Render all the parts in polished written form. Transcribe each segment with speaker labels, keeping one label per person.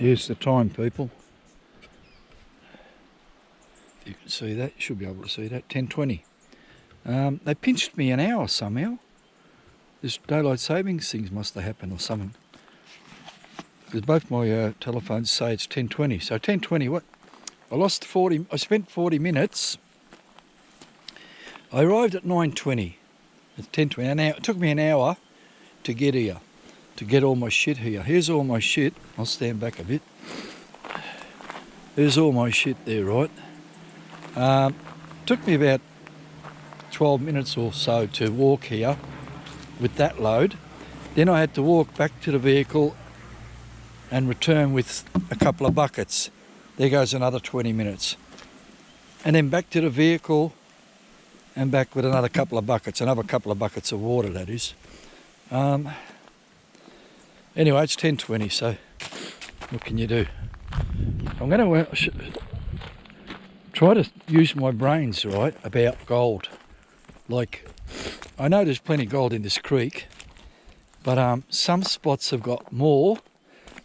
Speaker 1: Here's the time, people. If you can see that, you should be able to see that, 10:20. They pinched me an hour somehow. This daylight savings things must have happened or something. Because both my telephones say it's 10:20. So 10:20, what? I spent 40 minutes. I arrived at 9:20. It's 10:20. Now, it took me an hour to get here, to get all my shit here. Here's all my shit. I'll stand back a bit. There's all my shit there, right? Took me about 12 minutes or so to walk here with that load. Then I had to walk back to the vehicle and return with a couple of buckets. There goes another 20 minutes. And then back to the vehicle and back with another couple of buckets, another couple of buckets of water, that is. Anyway, it's 10:20, so what can you do? I'm going to try to use my brains, right, about gold. Like, I know there's plenty of gold in this creek, but some spots have got more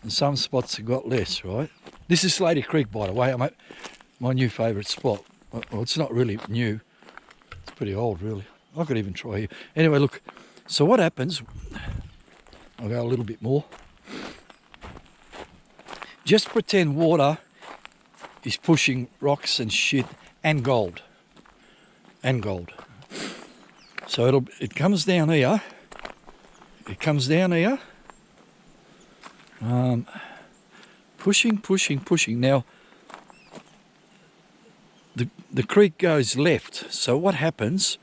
Speaker 1: and some spots have got less, right? This is Slaty Creek, by the way, my new favourite spot. Well, it's not really new. It's pretty old, really. I could even try here. Anyway, look, so what happens, I'll go a little bit more. Just pretend water is pushing rocks and shit and gold. And gold. So it comes down here. It comes down here. Pushing, pushing, pushing. Now, the creek goes left. So what happens,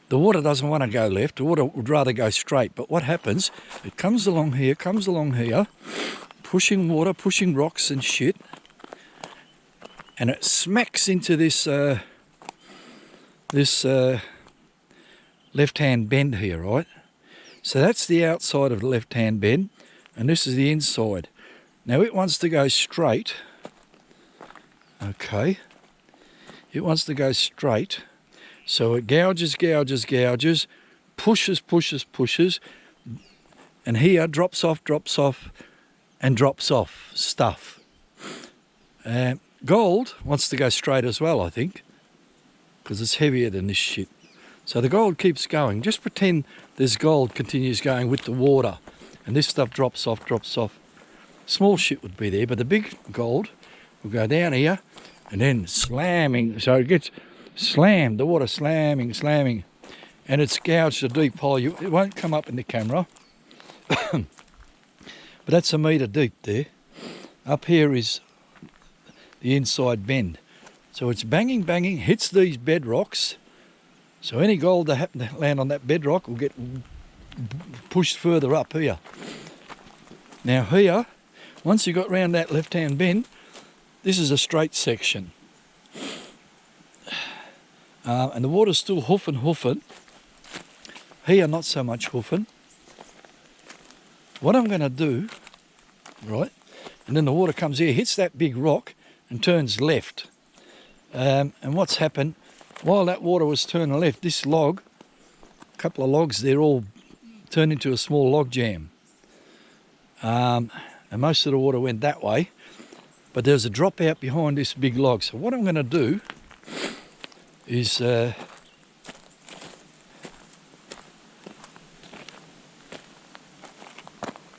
Speaker 1: the water doesn't want to go left. The water would rather go straight. But what happens, it comes along here, pushing water, pushing rocks and shit. And it smacks into this left-hand bend here, right? So that's the outside of the left-hand bend, and this is the inside. Now it wants to go straight. Okay. It wants to go straight. So it gouges, gouges, gouges, pushes, pushes, pushes, and here drops off, and drops off stuff. Gold wants to go straight as well, I think, because it's heavier than this shit. So the gold keeps going. Just pretend this gold continues going with the water, and this stuff drops off, drops off. Small shit would be there, but the big gold will go down here and then slamming. So it gets slammed, the water slamming, slamming, and it's gouged a deep hole. It won't come up in the camera, but that's a metre deep there. Up here is the inside bend. So it's banging, banging, hits these bedrocks. So any gold that happen to land on that bedrock will get pushed further up here. Now here, once you got round that left-hand bend, this is a straight section. And the water's still hoofing. Here, not so much hoofing. What I'm going to do, right, and then the water comes here, hits that big rock and turns left. And what's happened, while that water was turning left, this log, a couple of logs, they're all turned into a small log jam. And most of the water went that way, but there's a drop out behind this big log. So what I'm going to do is and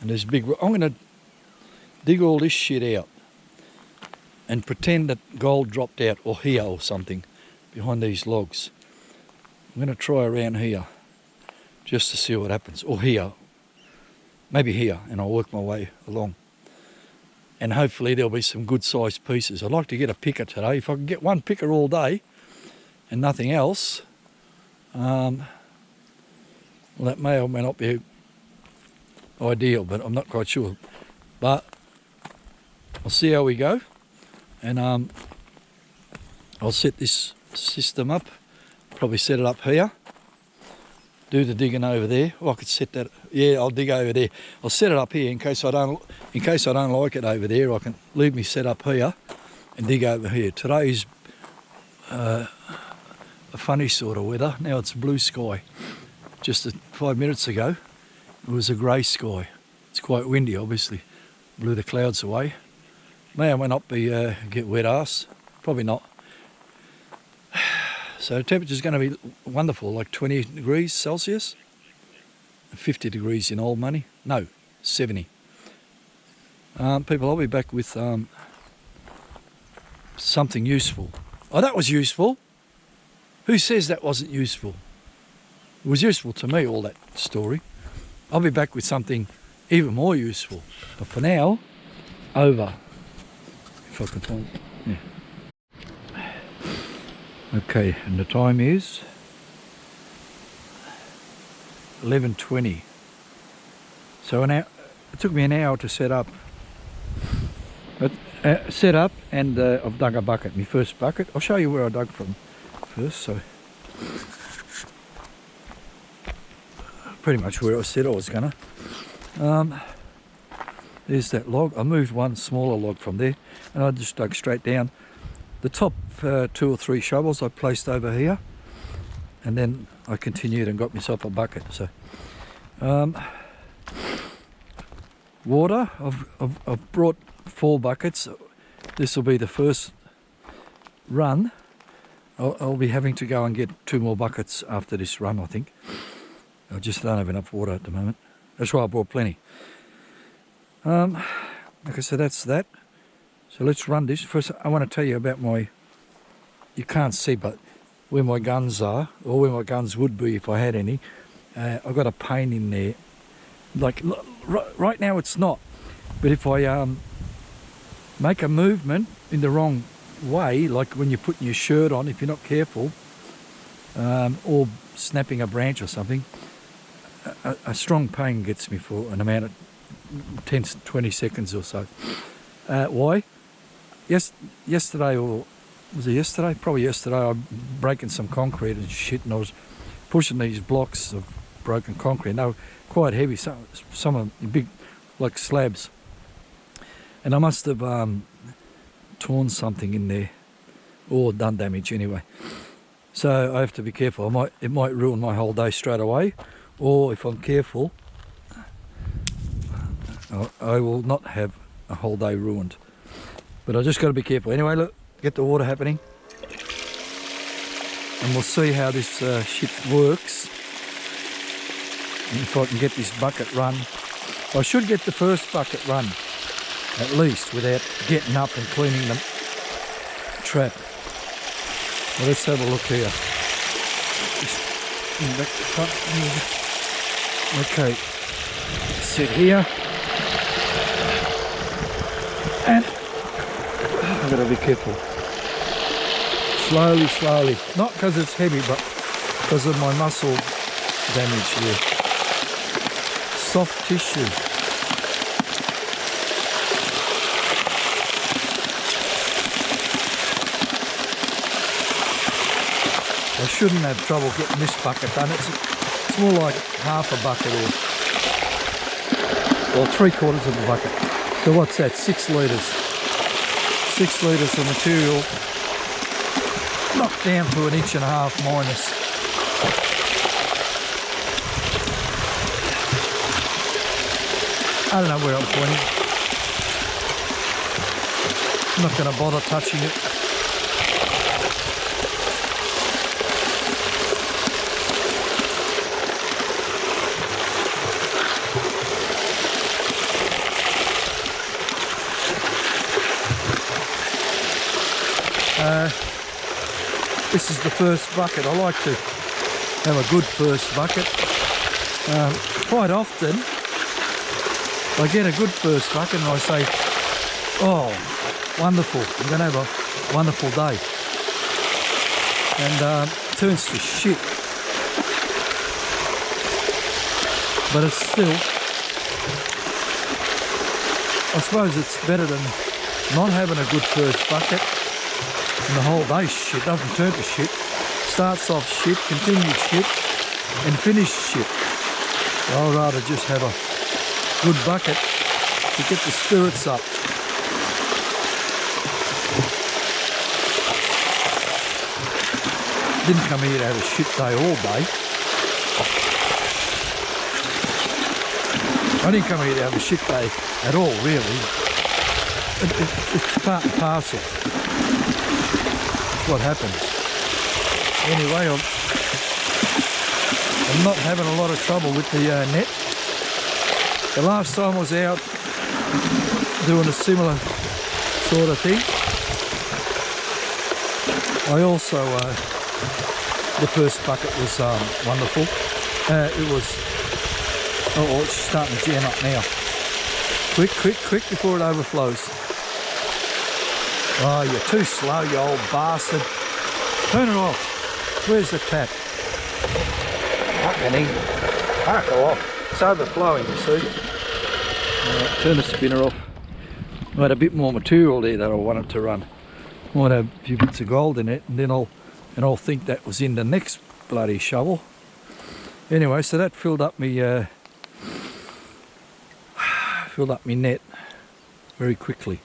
Speaker 1: there's big, I'm going to dig all this shit out and pretend that gold dropped out, or here or something behind these logs. I'm going to try around here just to see what happens, or here, maybe here, and I'll work my way along. And hopefully there'll be some good sized pieces. I'd like to get a picker today. If I can get one picker all day and nothing else, well, that may or may not be ideal, but I'm not quite sure. But I'll see how we go, and I'll set this system up, probably set it up here, do the digging over there. Oh, I could set that, yeah, I'll dig over there. I'll set it up here in case I don't like it over there. I can leave me set up here and dig over here. Today's a funny sort of weather. Now it's blue sky. Just 5 minutes ago it was a grey sky. It's quite windy, obviously. Blew the clouds away. May or may not be get wet ass. Probably not. So temperature's going to be wonderful, like 20 degrees Celsius. 50 degrees in old money. No, 70. People, I'll be back with something useful. Oh, that was useful. Who says that wasn't useful? It was useful to me, all that story. I'll be back with something even more useful. But for now, over. If I can find it. Yeah. Okay, and the time is 11:20. So an hour, it took me an hour to set up. But set up, and I've dug a bucket, my first bucket. I'll show you where I dug from first. So pretty much where I said I was gonna. There's that log. I moved one smaller log from there, and I just dug straight down. The top 2 or 3 shovels I placed over here, and then I continued and got myself a bucket. So water, I've brought 4 buckets. This will be the first run. I'll be having to go and get 2 more buckets after this run, I think. I just don't have enough water at the moment. That's why I brought plenty. Okay, so that's that. So let's run this. First, I want to tell you about my, you can't see, but where my guns are, or where my guns would be if I had any. I've got a pain in there. Like, right now it's not. But if I make a movement in the wrong way, like when you're putting your shirt on, if you're not careful, or snapping a branch or something, a strong pain gets me for an amount of 10 to 20 seconds or so. Why? Yesterday, or was it yesterday? Probably yesterday, I'm breaking some concrete and shit, and I was pushing these blocks of broken concrete. And they were quite heavy, some of them big, like slabs. And I must have torn something in there, or done damage anyway. So I have to be careful. It might ruin my whole day straight away, or if I'm careful, I will not have a whole day ruined. But I just got to be careful. Anyway, look, get the water happening, and we'll see how this shit works. And if I can get this bucket run, I should get the first bucket run at least without getting up and cleaning the trap. Well, let's have a look here. Just back the front here. Okay, sit here, and I've got to be careful. Slowly, slowly. Not because it's heavy, but because of my muscle damage here. Soft tissue. I shouldn't have trouble getting this bucket done. It's more like half a bucket or 3/4 of a bucket. So what's that? 6 litres. 6 litres of material knocked down to 1.5 inches minus. I don't know where I'm pointing. I'm not going to bother touching it. This is the first bucket. I like to have a good first bucket. Quite often I get a good first bucket and I say, oh, wonderful, I'm going to have a wonderful day. And it turns to shit. But it's still, I suppose it's better than not having a good first bucket. And the whole day shit, doesn't turn to shit. Starts off shit, continues shit, and finishes shit. So I'd rather just have a good bucket to get the spirits up. Didn't come here to have a shit day all day. I didn't come here to have a shit day at all, really. It's part and parcel. That's what happens. Anyway, I'm not having a lot of trouble with the net. The last time I was out doing a similar sort of thing, I also, the first bucket was wonderful. It was, oh, it's starting to jam up now. Quick, quick, quick before it overflows. Oh, you're too slow, you old bastard. Turn it off. Where's the tap? Fucking fuck off. It's overflowing, you see. Right, turn the spinner off. I had a bit more material there that I wanted to run. Might have a few bits of gold in it, and then I'll think that was in the next bloody shovel. Anyway, so that filled up me net very quickly.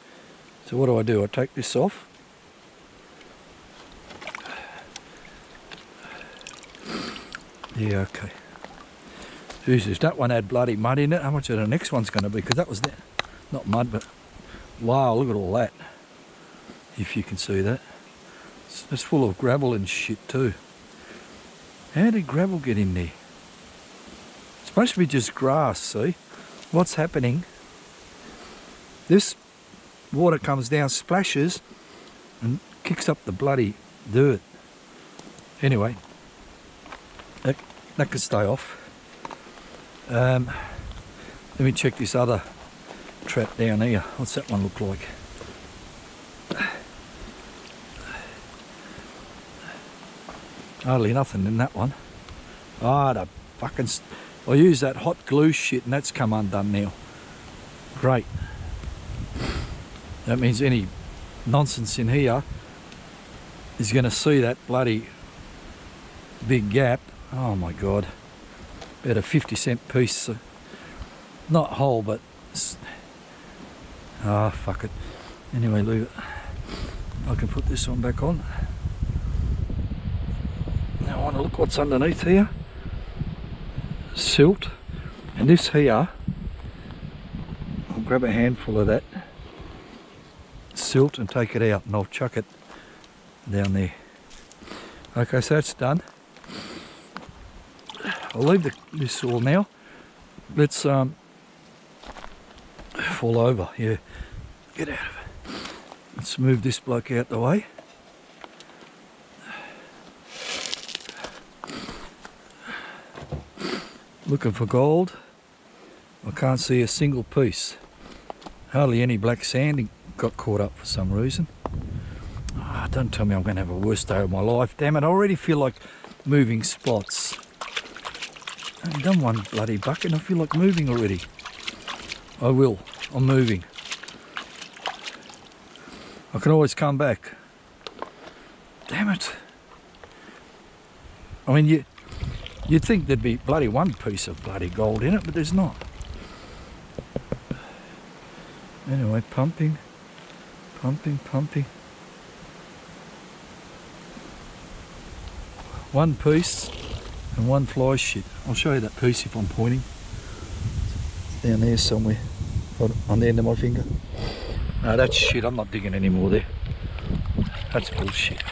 Speaker 1: So what do? I take this off. Yeah, okay. Jesus, that one had bloody mud in it. How much of the next one's going to be? Because that was not mud, but wow, look at all that. If you can see that. It's full of gravel and shit too. How did gravel get in there? It's supposed to be just grass, see? What's happening? This water comes down, splashes, and kicks up the bloody dirt. Anyway, that could stay off. Let me check this other trap down here. What's that one look like? Hardly nothing in that one. Ah, the fucking... I used that hot glue shit and that's come undone now. Great. That means any nonsense in here is going to see that bloody big gap. Oh my God. About a 50-cent piece. Not whole, but... Ah, fuck it. Anyway, leave it. I can put this one back on. Now I want to look what's underneath here. Silt. And this here, I'll grab a handful of that silt and take it out, and I'll chuck it down there. Okay, so that's done. I'll leave this all now. Let's fall over. Yeah, get out of it. Let's move this bloke out the way. Looking for gold. I can't see a single piece. Hardly any black sand got caught up for some reason. Oh, don't tell me I'm going to have a worse day of my life. Damn it, I already feel like moving spots. I've done one bloody bucket and I feel like moving already. I will. I'm moving. I can always come back. Damn it. I mean, you'd think there'd be bloody one piece of bloody gold in it, but there's not. Anyway, pumping. One piece and one fly shit. I'll show you that piece if I'm pointing. It's down there somewhere, on the end of my finger. No, that's shit. I'm not digging anymore there. That's bullshit.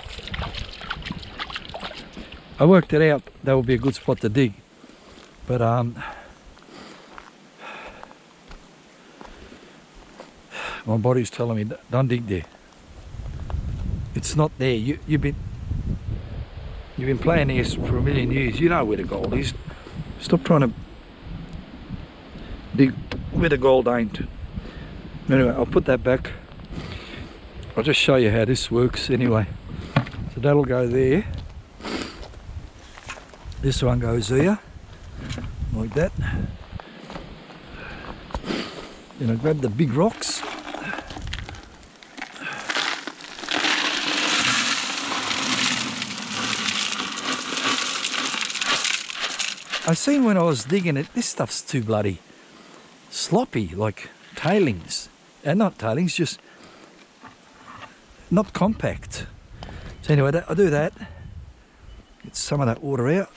Speaker 1: I worked it out. That would be a good spot to dig, but my body's telling me don't dig there. It's not there. You've been playing here for a million years. You know where the gold is. Stop trying to dig where the gold ain't. Anyway, I'll put that back. I'll just show you how this works anyway. So that'll go there. This one goes here, like that. Then I grab the big rocks. I seen when I was digging it, this stuff's too bloody sloppy, like tailings. Not tailings, just not compact. So anyway, I'll do that. Get some of that water out.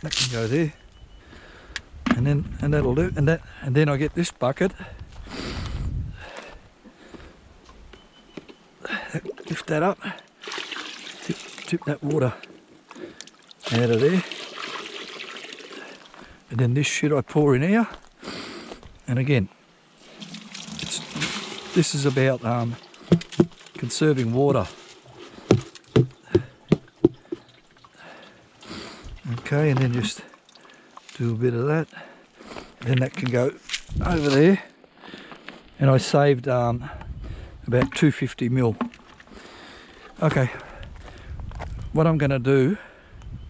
Speaker 1: That can go there. And that'll do. And then I get this bucket. lift that up, tip that water out of there, and then this shit I pour in here. And again, this is about conserving water. Okay, and then just do a bit of that, and then that can go over there. And I saved about 250 ml. Okay, what I'm going to do,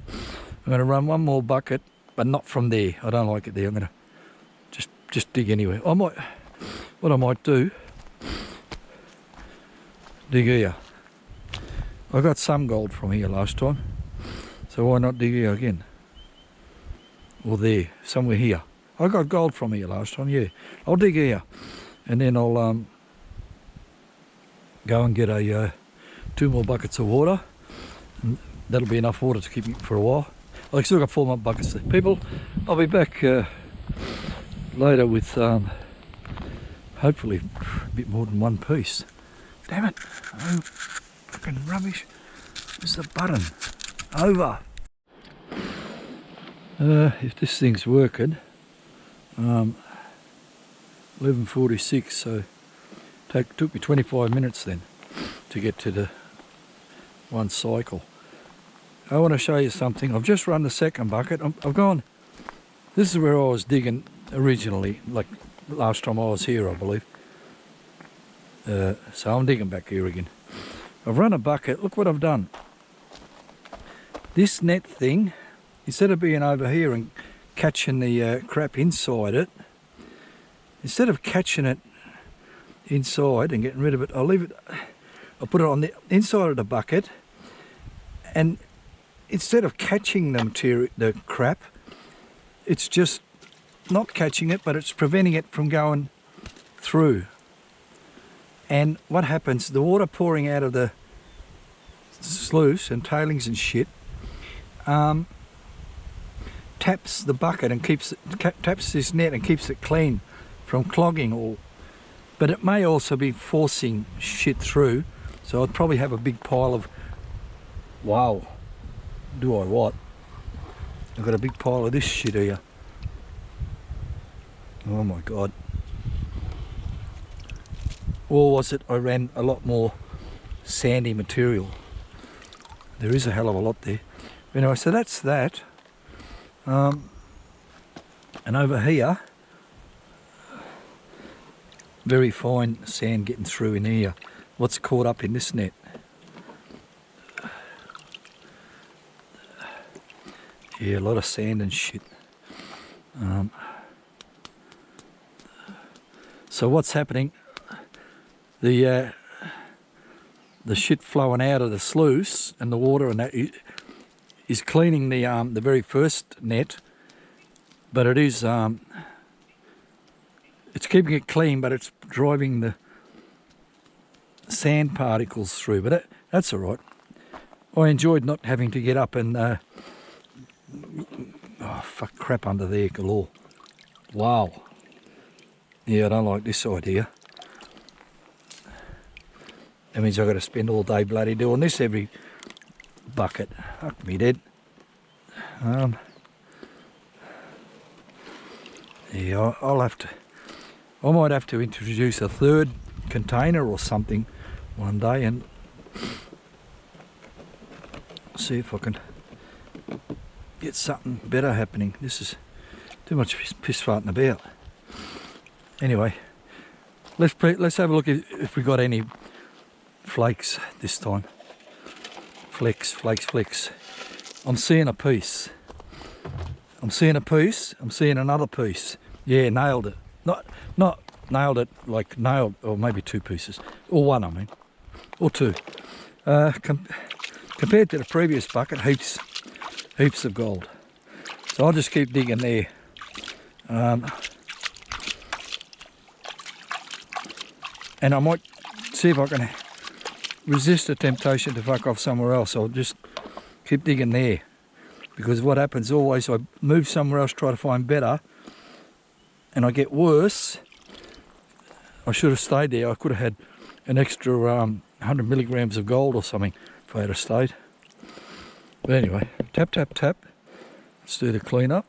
Speaker 1: I'm going to run one more bucket, but not from there. I don't like it there. I'm going to just dig anywhere. What I might do, dig here. I got some gold from here last time, so why not dig here again? Or there, somewhere here. I got gold from here last time, yeah. I'll dig here, and then I'll go and get a 2 more buckets of water, and that'll be enough water to keep me for a while. I've still got 4 more buckets. People, I'll be back later with hopefully a bit more than one piece. Damn it! Oh, fucking rubbish! Where's the button? Over. If this thing's working, 11:46. So took me 25 minutes then to get to the one cycle. I want to show you something. I've just run the second bucket. I've gone. This is where I was digging originally, like last time I was here, I believe. So I'm digging back here again. I've run a bucket. Look what I've done. This net thing, instead of being over here and catching the crap inside it, instead of catching it inside and getting rid of it, I'll put it on the inside of the bucket, and instead of catching the crap, it's just not catching it, but it's preventing it from going through. And what happens, the water pouring out of the sluice and tailings and shit taps the bucket and taps this net and keeps it clean from clogging all. But it may also be forcing shit through, so I'd probably have a big pile of, wow, do I what? I've got a big pile of this shit here. Oh my god. Or was it I ran a lot more sandy material? There is a hell of a lot there. Anyway, so that's that. And over here, very fine sand getting through in here. What's caught up in this net? Yeah, a lot of sand and shit. So what's happening? The shit flowing out of the sluice and the water and that is cleaning the very first net, but it is it's keeping it clean, but it's driving the sand particles through. But that's all right. I enjoyed not having to get up and oh fuck, crap under there galore. Wow. Yeah, I don't like this idea. That means I've got to spend all day bloody doing this every bucket. Fuck me dead. Yeah, I might have to introduce a third container or something one day and see if I can get something better happening. This is too much piss farting about. Anyway, let's have a look if we got any flakes this time. Flakes. I'm seeing a piece. I'm seeing another piece. Yeah, nailed it. Not nailed it like nailed, or maybe 2 pieces, or 1, I mean, or 2. Compared to the previous bucket, heaps of gold. So I'll just keep digging there. And I might see if I can resist the temptation to fuck off somewhere else. I'll just keep digging there, because what happens always, I move somewhere else, try to find better, and I get worse. I should have stayed there. I could have had an extra 100 milligrams of gold or something if I had a stayed. But anyway, tap, tap, tap. Let's do the clean up.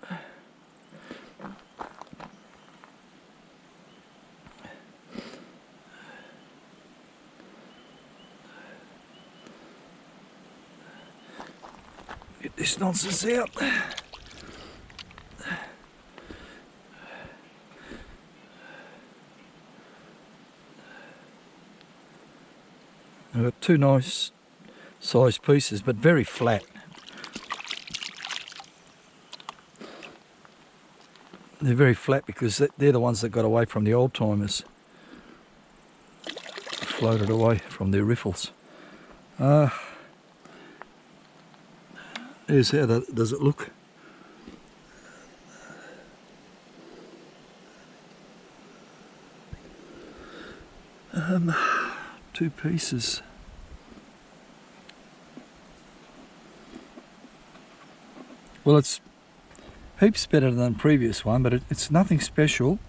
Speaker 1: Get this nonsense out. I've got two nice sized pieces, but very flat. They're very flat because they're the ones that got away from the old timers. Floated away from their riffles. Here's how does it look. Two pieces. Well, it's heaps better than the previous one, but it's nothing special.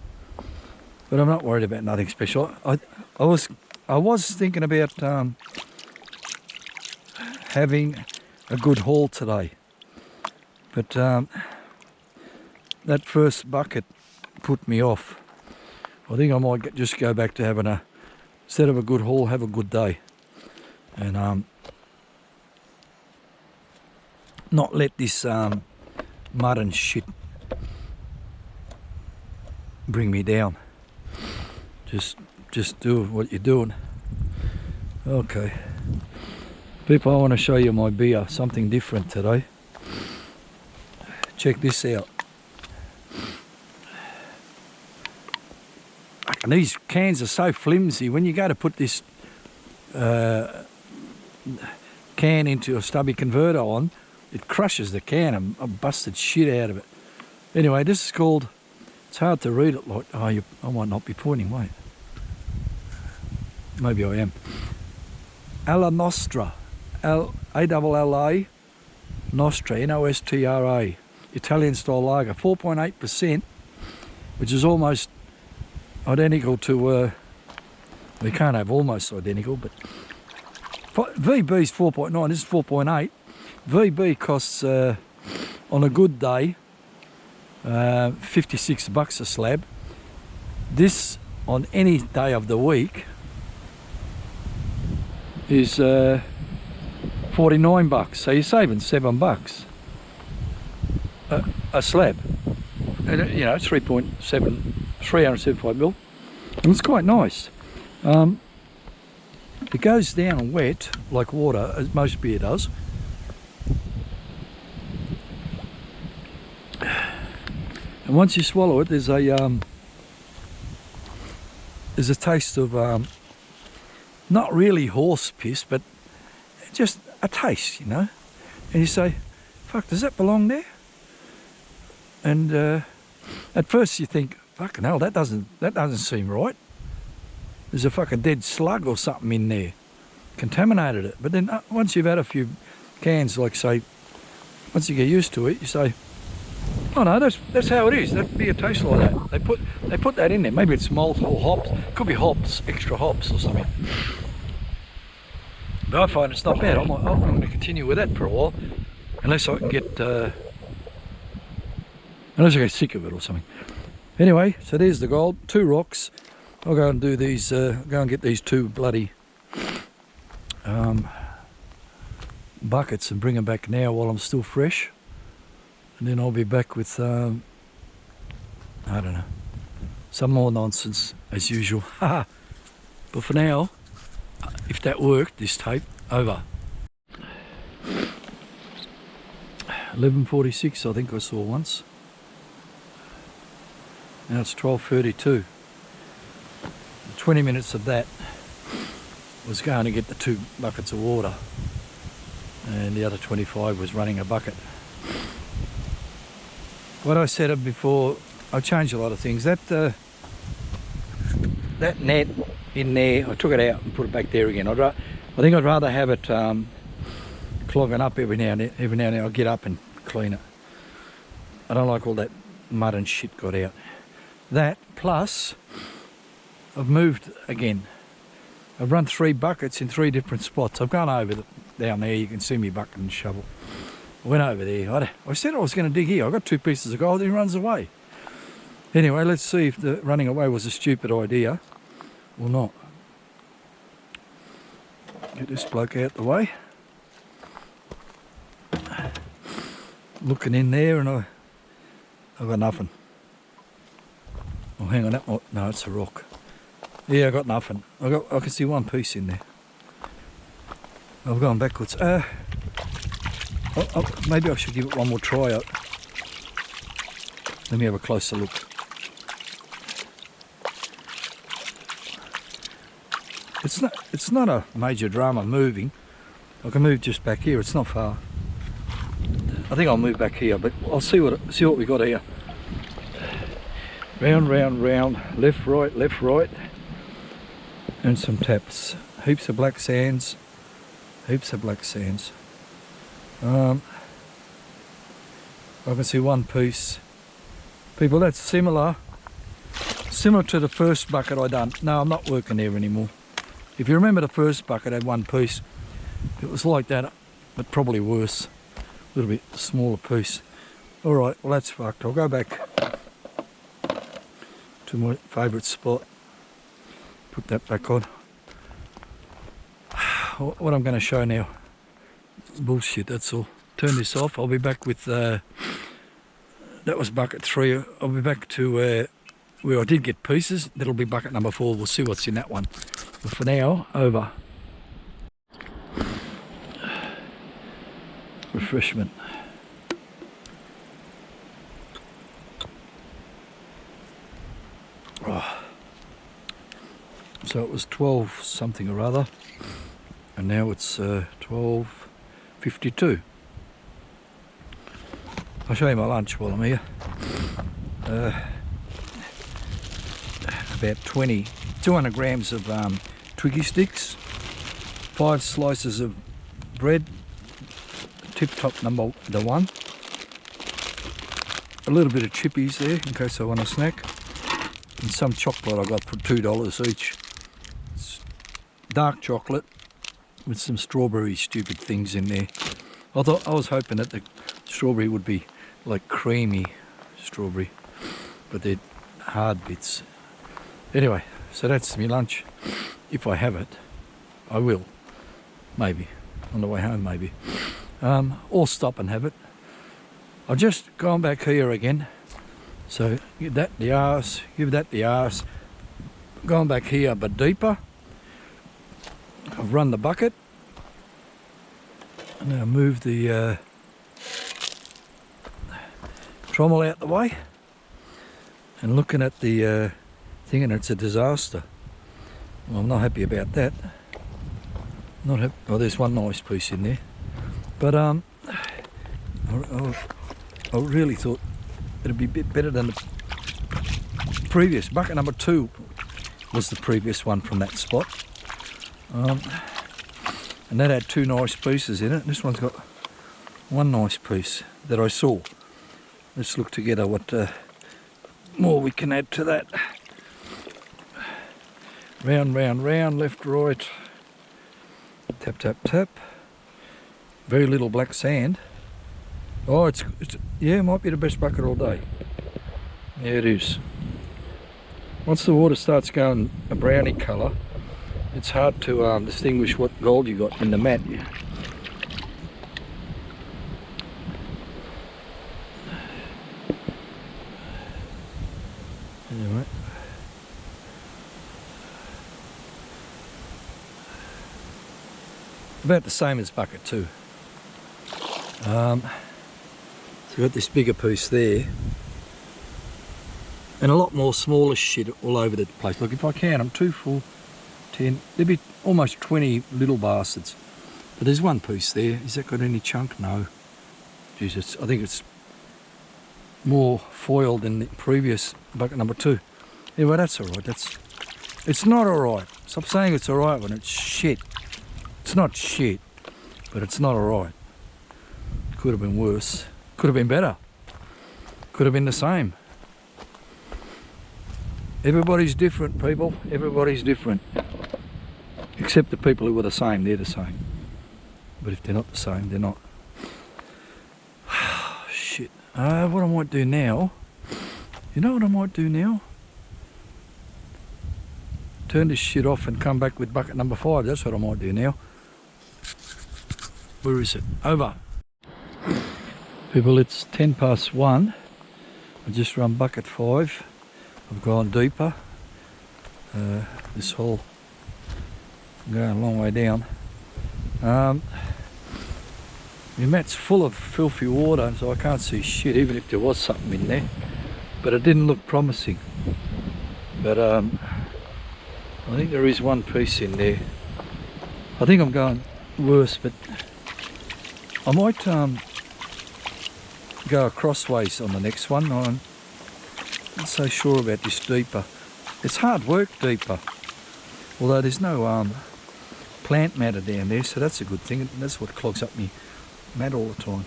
Speaker 1: But I'm not worried about nothing special. I was thinking about having a good haul today, but that first bucket put me off. I think I might just go back to having instead of a good haul, have a good day, and not let this mud and shit bring me down. Just do what you're doing. Okay, people, I want to show you my beer, something different today. Check this out. And these cans are so flimsy. When you go to put this can into a stubby converter on, it crushes the can and I busted shit out of it. Anyway, this is called, it's hard to read it like, I might not be pointing, wait. Maybe I am. Alla Nostra, A-L-L-A, Nostra, N-O-S-T-R-A, Italian style lager, 4.8%, which is almost identical to, we can't have almost identical, but VB is 4.9, this is 4.8. VB costs, on a good day, $56 a slab. This, on any day of the week, is $49. So you're saving $7 a slab. And, you know, 375 mil, and it's quite nice. It goes down wet like water, as most beer does. And once you swallow it, there's a taste of not really horse piss, but just a taste, you know. And you say, "Fuck, does that belong there?" And at first you think, "Fucking hell, that doesn't seem right. There's a fucking dead slug or something in there, contaminated it." But then once you've had a few cans, like say, once you get used to it, you say, "Oh no, that's how it is. That beer tastes like that." They put that in there. Maybe it's malt or hops. Could be hops, extra hops or something. But I find it's not bad. I'm going to continue with that for a while, unless I can get sick of it or something. Anyway, so there's the gold. 2 rocks. I'll go and do these. Go and get these 2 bloody buckets and bring them back now while I'm still fresh. And then I'll be back with, I don't know, some more nonsense as usual. But for now, if that worked, this tape, over. 11:46, I think I saw once. Now it's 12:32. 20 minutes of that was going to get the 2 buckets of water, and the other 25 was running a bucket. What I said before, I changed a lot of things. That net in there, I took it out and put it back there again. I think I'd rather have it clogging up every now and then. Every now and then I'll get up and clean it. I don't like all that mud and shit got out. That, plus I've moved again. I've run 3 buckets in 3 different spots. I've gone over down there. You can see me bucket and shovel. I went over there. I said I was going to dig here. I got 2 pieces of gold. He runs away. Anyway, let's see if the running away was a stupid idea or not. Get this bloke out the way. Looking in there, and I've got nothing. Oh, hang on, that might, no, it's a rock. Yeah, I got nothing. I can see 1 piece in there. I've gone backwards. Maybe I should give it one more try out. Let me have a closer look. It's not a major drama moving. I can move just back here. It's not far. I think I'll move back here, but I'll see what we got here. Round, round, round, left, right, and some taps. Heaps of black sands. Heaps of black sands. I can see 1 piece. People, that's similar to the first bucket I done. No, I'm not working there anymore. If you remember, the first bucket had 1 piece. It was like that, but probably worse. A little bit smaller piece. Alright, well that's fucked. I'll go back to my favourite spot. Put that back on. What I'm going to show now, bullshit, that's all. Turn this off. I'll be back with, that was bucket 3. I'll be back to where I did get pieces. That'll be bucket number 4. We'll see what's in that one. But for now, over. Refreshment. Oh. So it was 12 something or other, and now it's 12:52. I'll show you my lunch while I'm here. About 200 grams of Twiggy sticks, 5 slices of bread, Tip Top number 1, a little bit of chippies there in case I want a snack, and some chocolate I got for $2 each. It's dark chocolate with some strawberry stupid things in there. I was hoping that the strawberry would be like creamy strawberry, but they're hard bits. Anyway, so that's my lunch. If I have it, I will. Maybe. On the way home, maybe. Or stop and have it. I've just gone back here again. So give that the arse, give that the arse. Gone back here but deeper. I've run the bucket. And now move the trommel out the way. And looking at the thing, and it's a disaster. Well, I'm not happy about that. Not happy. Oh, there's 1 nice piece in there. But I really thought it'd be a bit better than the previous. Bucket number 2 was the previous one from that spot. And that had 2 nice pieces in it. This one's got 1 nice piece that I saw. Let's look together what more we can add to that. Round, round, round, left, right. Tap, tap, tap. Very little black sand. Oh, it's yeah, it might be the best bucket all day. Yeah, it is. Once the water starts going a browny colour, it's hard to distinguish what gold you got in the mat. Anyway. About the same as bucket 2. So we've got this bigger piece there, and a lot more smaller shit all over the place. Look, if I count them, 2, 4, 10, there'd be almost 20 little bastards. But there's 1 piece there. Has that got any chunk? No. Jesus, I think it's more foiled than the previous bucket number 2. Anyway, that's alright. It's not alright. Stop saying it's alright when it's shit. It's not shit, but it's not alright. Could have been worse. Could have been better. Could have been the same. Everybody's different, people. Everybody's different. Except the people who are the same, they're the same. But if they're not the same, they're not. Shit. What I might do now, you know what I might do now? Turn this shit off and come back with bucket number 5. That's what I might do now. Where is it? Over. People, it's 1:10. I just run bucket 5. I've gone deeper. This hole going a long way down. My mat's full of filthy water, so I can't see shit, even if there was something in there. But it didn't look promising. But I think there is one piece in there. I think I'm going worse, but I might go crossways on the next one. I'm not so sure about this deeper. It's hard work deeper, although there's no plant matter down there, so that's a good thing. That's what clogs up me mat all the time.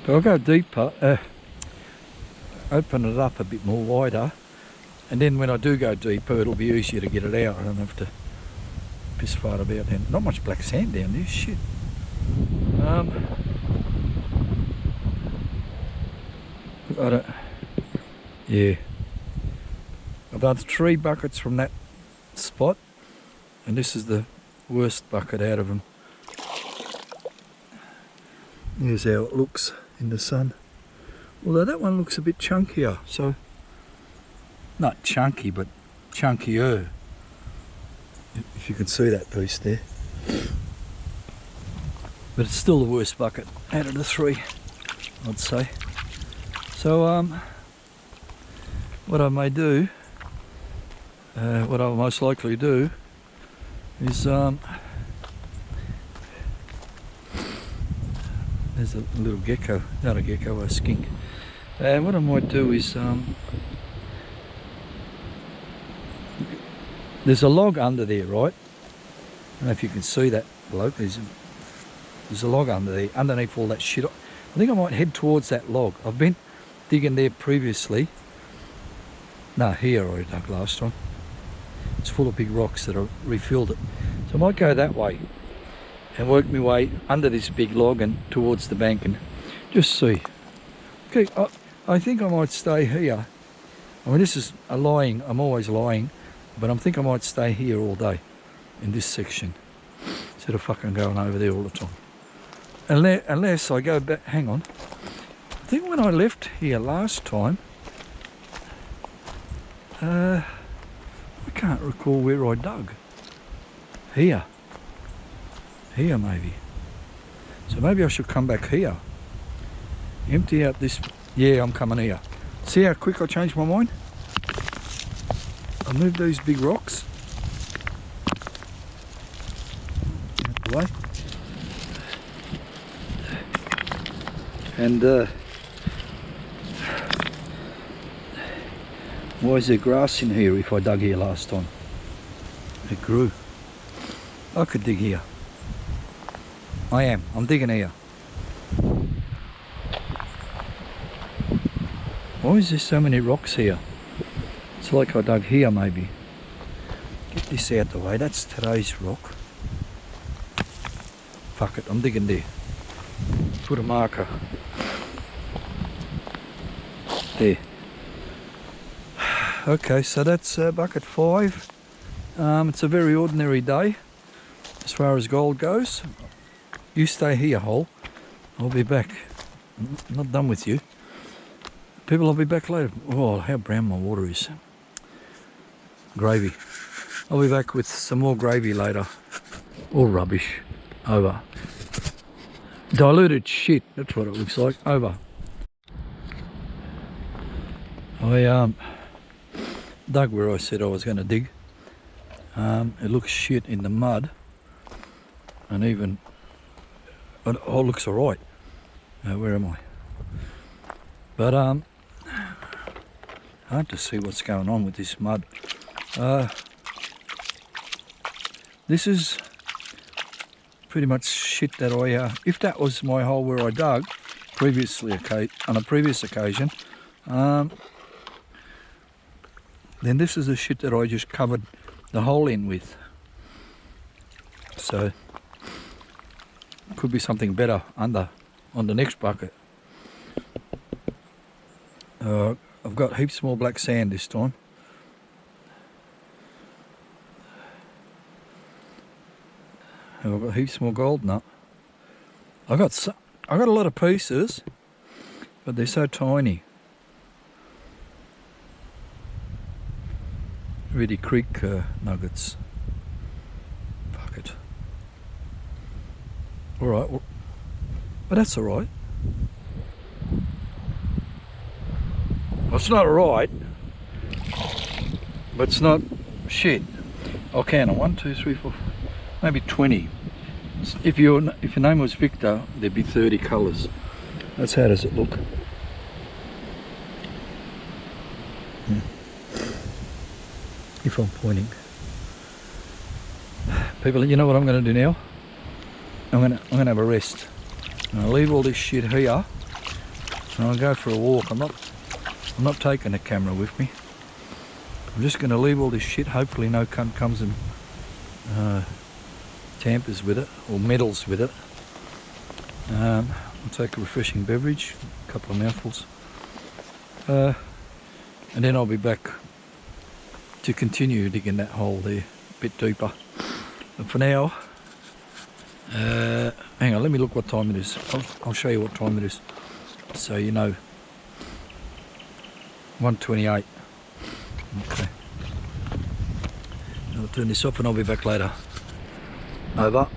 Speaker 1: But I'll go deeper, open it up a bit more wider, and then when I do go deeper it'll be easier to get it out. I don't have to piss far about then. Not much black sand down there, shit. Yeah. I've done 3 buckets from that spot, and this is the worst bucket out of them. Here's how it looks in the sun. Although that one looks a bit chunkier, so not chunky but chunkier, if you can see that piece there. But it's still the worst bucket out of the 3, I'd say. So what I may do, what I'll most likely do is there's a little gecko, not a gecko, a skink. And what I might do is there's a log under there, right? I don't know if you can see that bloke. There's a log under there, underneath all that shit. I think I might head towards that log. I've been digging there previously. No, here I dug last time. It's full of big rocks that I refilled it. So I might go that way and work my way under this big log and towards the bank and just see. Okay, I think I might stay here. I mean, this is a lying, I'm always lying, but I think I might stay here all day in this section instead of fucking going over there all the time. Unless I go back, hang on. I think when I left here last time, I can't recall where I dug. Here maybe. So maybe I should come back here. Empty out this, yeah, I'm coming here. See how quick I changed my mind? I moved these big rocks out the way. And why is there grass in here if I dug here last time? It grew. I could dig here. I'm digging here. Why is there so many rocks here? It's like I dug here maybe. Get this out the way, that's today's rock. Fuck it, I'm digging there. Put a marker. There. Okay, so that's bucket 5. It's a very ordinary day as far as gold goes. You stay here, hole. I'll be back. I'm not done with you. People, I'll be back later. Oh, how brown my water is. Gravy. I'll be back with some more gravy later. Or rubbish. Over. Diluted shit, that's what it looks like. Over. I dug where I said I was going to dig. It looks shit in the mud, and even it looks alright. Where am I? But hard to see what's going on with this mud. This is pretty much shit that I if that was my hole where I dug previously on a previous occasion, then this is the shit that I just covered the hole in with. So could be something better under on the next bucket. I've got heaps more black sand this time. And I've got heaps more gold nut. I got a lot of pieces, but they're so tiny. Reedy Creek nuggets. Fuck it. Alright, well, but that's alright. Well, it's not alright, but it's not shit. I'll count on 1, 2, 3, 4, maybe 20. If your name was Victor, there'd be 30 colours. That's how does it look. If I'm pointing. People, you know what I'm going to do now? I'm going to have a rest. I'm going to leave all this shit here, and I'll go for a walk. I'm not taking the camera with me. I'm just going to leave all this shit. Hopefully no cunt comes and tampers with it or meddles with it. I'll take a refreshing beverage, a couple of mouthfuls, and then I'll be back to continue digging that hole there a bit deeper. But for now, hang on, let me look what time it is. I'll show you what time it is, so you know. 1:28. Okay. I'll turn this off and I'll be back later. Over.